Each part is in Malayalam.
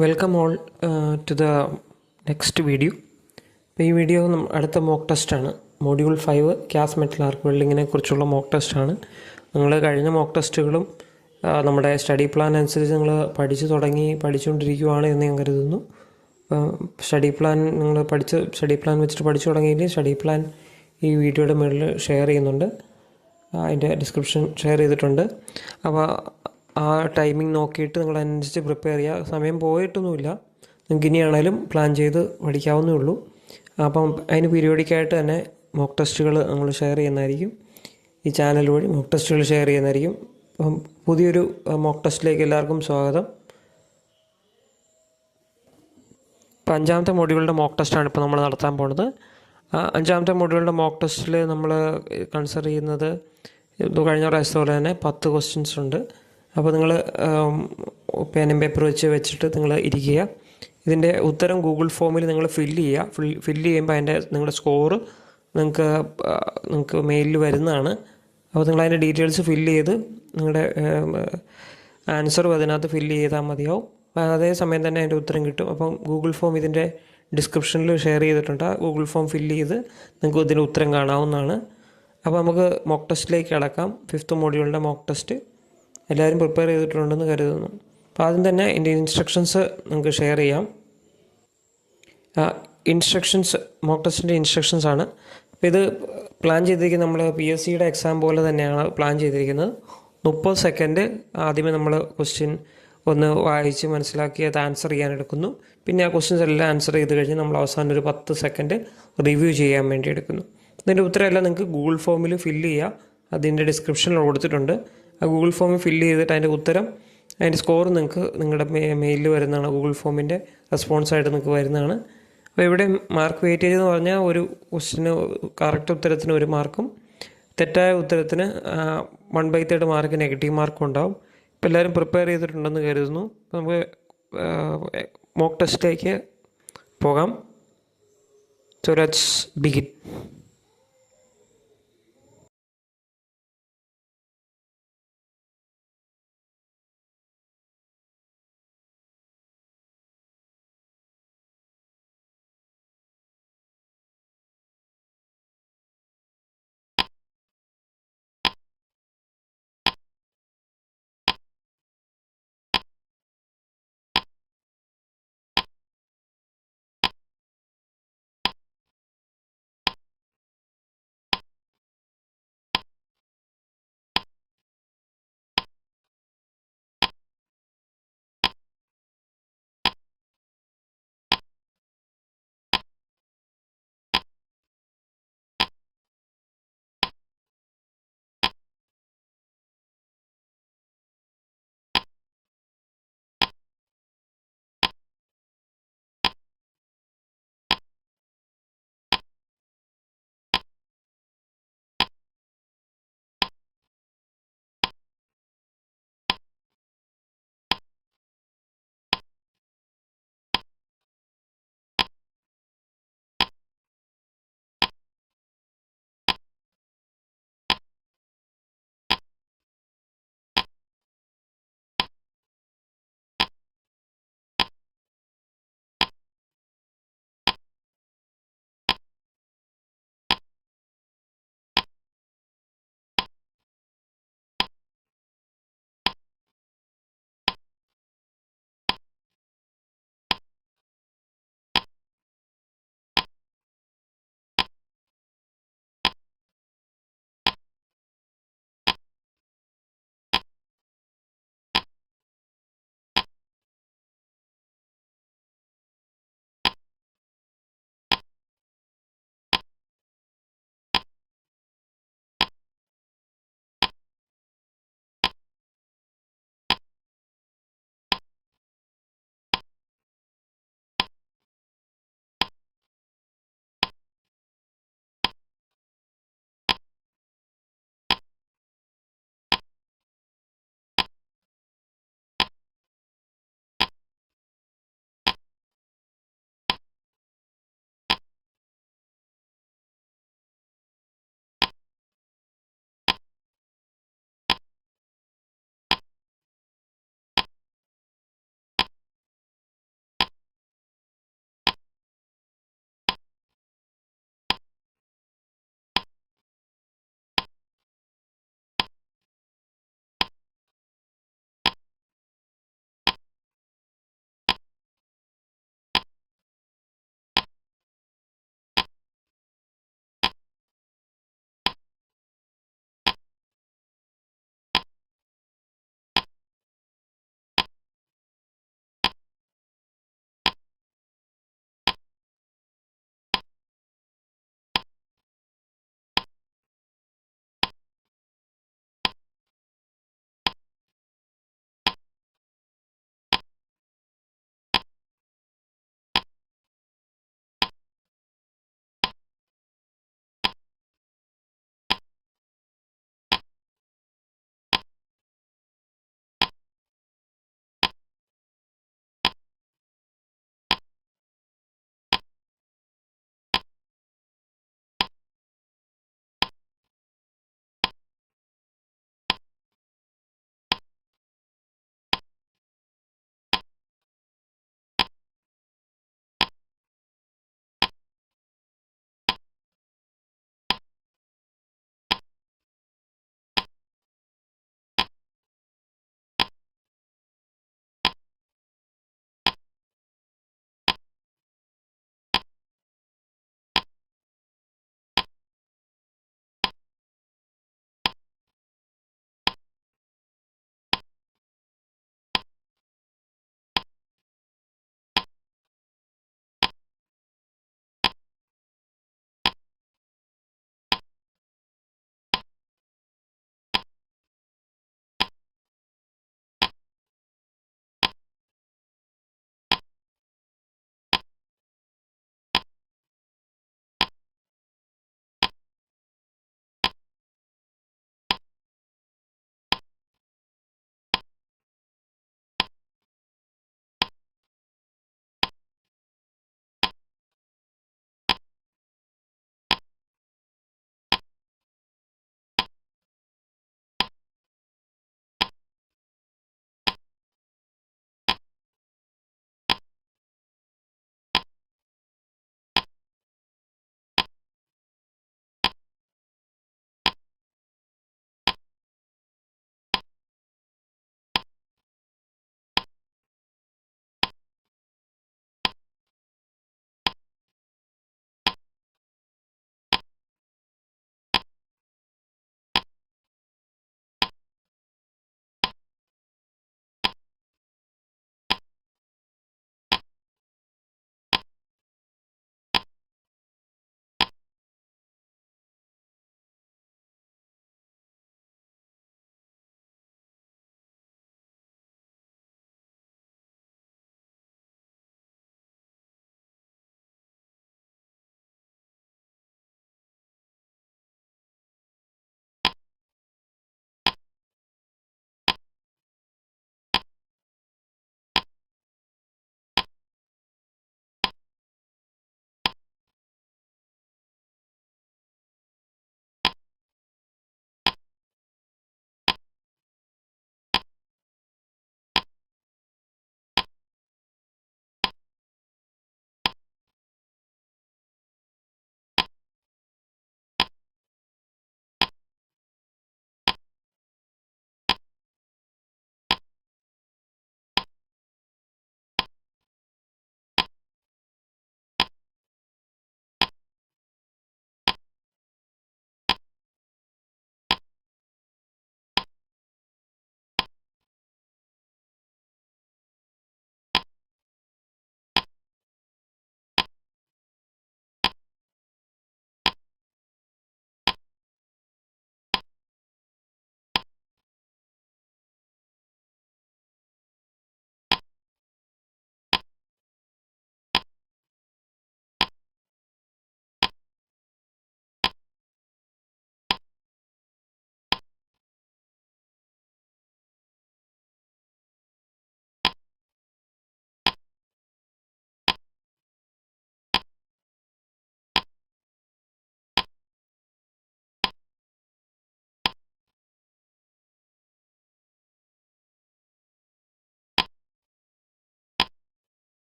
Welcome all to the next video. ഇപ്പോൾ ഈ വീഡിയോ അടുത്ത മോക്ക് ടെസ്റ്റാണ്. മൊഡ്യൂൾ 5 ഗ്യാസ് മെറ്റൽ ആർക്ക് വെൽഡിങ്ങിനെ കുറിച്ചുള്ള മോക്ക് ടെസ്റ്റാണ്. നിങ്ങൾ കഴിഞ്ഞ മോക്ക് ടെസ്റ്റുകളും നമ്മുടെ സ്റ്റഡി പ്ലാൻ അനുസരിച്ച് നിങ്ങൾ പഠിച്ചുകൊണ്ടിരിക്കുകയാണ് എന്ന് ഞാൻ കരുതുന്നു. സ്റ്റഡി പ്ലാൻ വെച്ചിട്ട് പഠിച്ചു തുടങ്ങിയെങ്കിൽ സ്റ്റഡി പ്ലാൻ ഈ വീഡിയോയുടെ മുകളിൽ ഷെയർ ചെയ്യുന്നുണ്ട്. അതിൻ്റെ ഡിസ്ക്രിപ്ഷൻ ഷെയർ ചെയ്തിട്ടുണ്ട്. അപ്പോൾ ആ ടൈമിംഗ് നോക്കിയിട്ട് നിങ്ങൾ അതിനനുസരിച്ച് പ്രിപ്പയർ ചെയ്യുക. സമയം പോയിട്ടൊന്നുമില്ല, നിങ്ങൾക്ക് ഇനിയാണേലും പ്ലാൻ ചെയ്ത് പഠിക്കാവുന്നേ ഉള്ളൂ. അപ്പം അതിന് പീരിയോഡിക്കായിട്ട് തന്നെ മോക്ക് ടെസ്റ്റുകൾ നമ്മൾ ഷെയർ ചെയ്യുന്നതായിരിക്കും. ഈ ചാനൽ വഴി മോക്ക് ടെസ്റ്റുകൾ ഷെയർ ചെയ്യുന്നതായിരിക്കും. അപ്പം പുതിയൊരു മോക്ക് ടെസ്റ്റിലേക്ക് എല്ലാവർക്കും സ്വാഗതം. ഇപ്പോൾ 5ാമത്തെ മൊഡ്യൂളിൻ്റെ മോക്ക് ടെസ്റ്റാണ് ഇപ്പോൾ നമ്മൾ നടത്താൻ പോകുന്നത്. 5ാമത്തെ മൊഡ്യൂളിൻ്റെ മോക്ക് ടെസ്റ്റിൽ നമ്മൾ കൺസിഡർ ചെയ്യുന്നത് കഴിഞ്ഞ പ്രാവശ്യത്തെ പോലെ തന്നെ 10 ക്വസ്റ്റ്യൻസ് ഉണ്ട്. അപ്പോൾ നിങ്ങൾ പേനും പേപ്പർ വെച്ചിട്ട് നിങ്ങൾ ഇരിക്കുക. ഇതിൻ്റെ ഉത്തരം ഗൂഗിൾ ഫോമിൽ നിങ്ങൾ ഫില്ല് ചെയ്യുമ്പോൾ അതിൻ്റെ നിങ്ങളുടെ സ്കോറ് നിങ്ങൾക്ക് മെയിലിൽ വരുന്നതാണ്. അപ്പോൾ നിങ്ങൾ അതിൻ്റെ ഡീറ്റെയിൽസ് ഫില്ല് ചെയ്ത് നിങ്ങളുടെ ആൻസറും അതിനകത്ത് ഫില്ല് ചെയ്താൽ മതിയാവും. അതേസമയം തന്നെ അതിൻ്റെ ഉത്തരം കിട്ടും. അപ്പം ഗൂഗിൾ ഫോം ഇതിൻ്റെ ഡിസ്ക്രിപ്ഷനിൽ ഷെയർ ചെയ്തിട്ടുണ്ട്. ആ ഗൂഗിൾ ഫോം ഫില്ല് ചെയ്ത് നിങ്ങൾക്ക് ഇതിൻ്റെ ഉത്തരം കാണാവുന്നതാണ്. അപ്പോൾ നമുക്ക് മോക്ക് ടെസ്റ്റിലേക്ക് കടക്കാം. 5th മൊഡ്യൂളിൻ്റെ മോക്ക് ടെസ്റ്റ് എല്ലാവരും പ്രിപ്പയർ ചെയ്തിട്ടുണ്ടെന്ന് കരുതുന്നു. അപ്പോൾ ആദ്യം തന്നെ എൻ്റെ ഇൻസ്ട്രക്ഷൻസ് നിങ്ങൾക്ക് ഷെയർ ചെയ്യാം. മോക്ക് ടെസ്റ്റിൻ്റെ ഇൻസ്ട്രക്ഷൻസ് ആണ്. അപ്പോൾ ഇത് പ്ലാൻ ചെയ്തിരിക്കുന്നത് നമ്മൾ PSCയുടെ എക്സാം പോലെ തന്നെയാണ് പ്ലാൻ ചെയ്തിരിക്കുന്നത്. 30 സെക്കൻഡ് ആദ്യമേ നമ്മൾ ക്വസ്റ്റ്യൻ ഒന്ന് വായിച്ച് മനസ്സിലാക്കി അത് ആൻസർ ചെയ്യാനെടുക്കുന്നു. പിന്നെ ആ ക്വസ്റ്റ്യൻസ് എല്ലാം ആൻസർ ചെയ്ത് കഴിഞ്ഞ് നമ്മൾ അവസാനം ഒരു 10 സെക്കൻഡ് റിവ്യൂ ചെയ്യാൻ വേണ്ടി എടുക്കുന്നു. ഇതിൻ്റെ ഉത്തരമെല്ലാം നിങ്ങൾക്ക് ഗൂഗിൾ ഫോമിൽ ഫില്ല് ചെയ്യുക. അതിൻ്റെ ഡിസ്ക്രിപ്ഷനിൽ കൊടുത്തിട്ടുണ്ട്. ആ ഗൂഗിൾ ഫോമിൽ ഫില്ല് ചെയ്തിട്ട് അതിൻ്റെ ഉത്തരം, അതിൻ്റെ സ്കോർ നിങ്ങൾക്ക് നിങ്ങളുടെ മെയിലിൽ വരുന്നതാണ്. ഗൂഗിൾ ഫോമിൻ്റെ റെസ്പോൺസായിട്ട് നിങ്ങൾക്ക് വരുന്നതാണ്. അപ്പോൾ ഇവിടെ മാർക്ക് വെയിറ്റേജ് എന്ന് പറഞ്ഞാൽ ഒരു ക്വസ്റ്റിന് കറക്റ്റ് ഉത്തരത്തിന് 1 മാർക്കും തെറ്റായ ഉത്തരത്തിന് 1/3 മാർക്ക് നെഗറ്റീവ് മാർക്കും ഉണ്ടാവും. ഇപ്പോൾ എല്ലാവരും പ്രിപ്പയർ ചെയ്തിട്ടുണ്ടെന്ന് കരുതുന്നു. നമുക്ക് മോക്ക് ടെസ്റ്റിലേക്ക് പോകാം. So let's begin.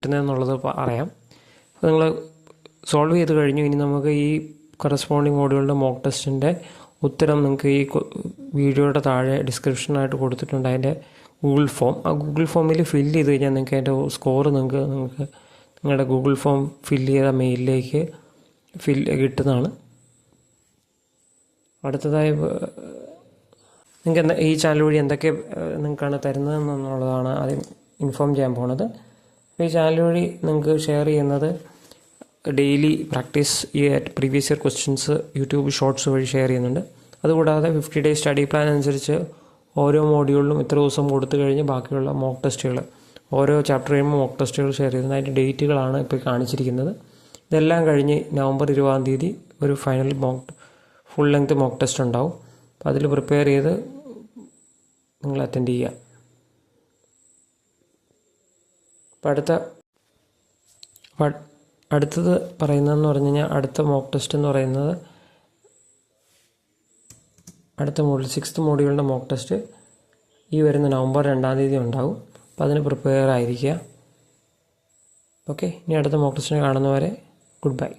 കിട്ടുന്നതെന്നുള്ളത് പറയാം. അപ്പോൾ നിങ്ങൾ സോൾവ് ചെയ്ത് കഴിഞ്ഞു. ഇനി നമുക്ക് ഈ കറസ്പോണ്ടിങ് മോഡ്യൂളിൻ്റെ മോക്ക് ടെസ്റ്റിൻ്റെ ഉത്തരം നിങ്ങൾക്ക് ഈ വീഡിയോയുടെ താഴെ ഡിസ്ക്രിപ്ഷനായിട്ട് കൊടുത്തിട്ടുണ്ട്. അതിൻ്റെ ഗൂഗിൾ ഫോം, ആ ഗൂഗിൾ ഫോമിൽ ഫില്ല് ചെയ്ത് കഴിഞ്ഞാൽ നിങ്ങൾക്ക് അതിൻ്റെ സ്കോർ നിങ്ങൾക്ക് നിങ്ങളുടെ ഗൂഗിൾ ഫോം ഫില്ല് ചെയ്ത മെയിലിലേക്ക് കിട്ടുന്നതാണ്. അടുത്തതായി നിങ്ങൾക്ക് ഈ ചാനൽ വഴി എന്തൊക്കെ നിങ്ങൾക്കാണ് തരുന്നതെന്നുള്ളതാണ് ആദ്യം ഇൻഫോം ചെയ്യാൻ പോകുന്നത്. ഈ ചാനൽ വഴി നിങ്ങൾക്ക് ഷെയർ ചെയ്യുന്നത് daily practice previous year questions YouTube shorts വഴി ഷെയർ ചെയ്യുന്നുണ്ട്. അതുകൂടാതെ 50 ഡേയ്സ് സ്റ്റഡി പ്ലാൻ അനുസരിച്ച് ഓരോ മോഡ്യൂളിലും ഇത്ര ദിവസം കൊടുത്തു കഴിഞ്ഞ് ബാക്കിയുള്ള മോക്ക് ടെസ്റ്റുകൾ, ഓരോ ചാപ്റ്റർ കഴിയുമ്പോൾ മോക്ക് ടെസ്റ്റുകൾ ഷെയർ ചെയ്യുന്നത്. അതിൻ്റെ ഡേറ്റുകളാണ് ഇപ്പോൾ കാണിച്ചിരിക്കുന്നത്. ഇതെല്ലാം കഴിഞ്ഞ് നവംബർ 20-ാം തീയതി ഒരു final full length mock test ഉണ്ടാവും. അപ്പോൾ അതിൽ പ്രിപ്പയർ ചെയ്ത് നിങ്ങൾ അറ്റൻഡ് ചെയ്യുക. അപ്പോൾ അടുത്തത് പറയുന്നതെന്ന് പറഞ്ഞു കഴിഞ്ഞാൽ അടുത്ത മോക്ക് ടെസ്റ്റ് എന്ന് പറയുന്നത് അടുത്ത മോഡ്യൂൾ 6th മോഡ്യൂളിൻ്റെ മോക്ക് ടെസ്റ്റ് ഈ വരുന്ന നവംബർ 2-ാം തീയതി ഉണ്ടാവും. അപ്പോൾ അതിന് പ്രിപ്പയർ ആയിരിക്കുക. ഓക്കെ, ഇനി അടുത്ത മോക്ക് ടെസ്റ്റിനെ കാണുന്നവരെ ഗുഡ് ബൈ.